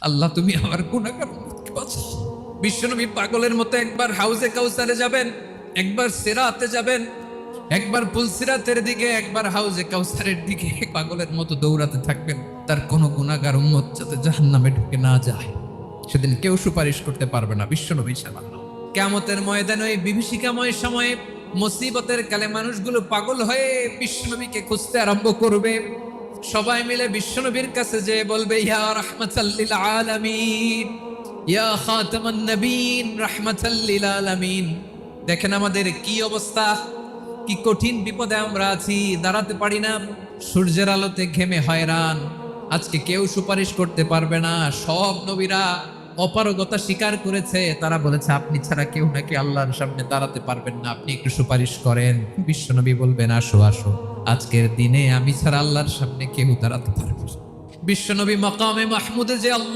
আল্লাহ তুমি আমার গুনাহগার উম্মতকে বাঁচাও। বিশ্বনবী পাগলের মতো একবার হাউজে কাউসারে যাবেন, একবার সিরাতে যাবেন, একবার পুলসিরাতের দিকে, একবার হাউজে কাউসারের দিকে পাগলের মতো দৌড়াতে থাকবেন। তার কোনো গুনাহগার উম্মত যাতে জাহান্নামে ঢুকে না যায়, সেদিন কেউ সুপারিশ করতে পারবে না বিশ্বনবী ছাড়া। কিয়ামতের ময়দানে ওই বিভীষিকাময় সময়ে মুসিবতের কালে মানুষগুলো পাগল হয়ে বিশ্বনবীকে খুঁজতে আরম্ভ করবে। সবাই মিলে বিশ্বনবীর কাছে যে বলবে, ইয়া রাহমাতাল লিল আলামিন, ইয়া খাতামান নবীন, রাহমাতাল লিল আলামিন। দেখেন আমাদের কি অবস্থা, কি কঠিন বিপদে আমরা আছি, দাঁড়াতে পারি না, সূর্যের আলোতে ঘেমে হয়রান। আজকে কেউ সুপারিশ করতে পারবে না। সব নবীরা অপারগতা স্বীকার করেছে, তারা বলেছে আপনি ছাড়া কেউ নাকি আল্লাহর সামনে দাঁড়াতে পারবেন না, আপনি একটু সুপারিশ করেন। বিশ্বনবী বলবেন, আসো আসো, আজকের দিনে আমি ছাড়া আল্লাহর সামনে কেউ দাঁড়াতে পারবে না। বিশ্বনবী মাকামে মাহমুদে যে আল্লাহ